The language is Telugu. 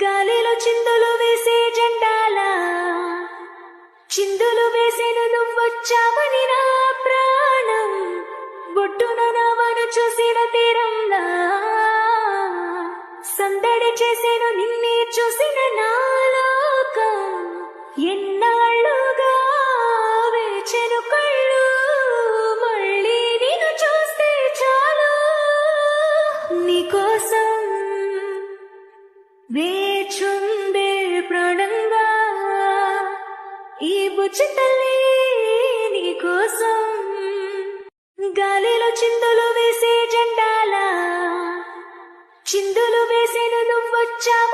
గాలిలో చిందులు వేసే జెండాలా చిందులు వేసేను నువ్వొచ్చావని నా ప్రాణం బొట్టున నవ్వను చూసిన తీరంలా సందడి చేసేను నిన్నే చూసిన నా లోకం ఎన్నాళ్ళుగా వేచెను కళ్ళు మళ్ళీ నిన్ను చూస్తే చాలు నీకోసం వేచుందే ప్రాణంగా ఈ బుజ్జి తల్లి నీకోసం గాలిలో చిందులు వేసే జెండాలా చిందులు వేసేను నువ్వొచ్చావ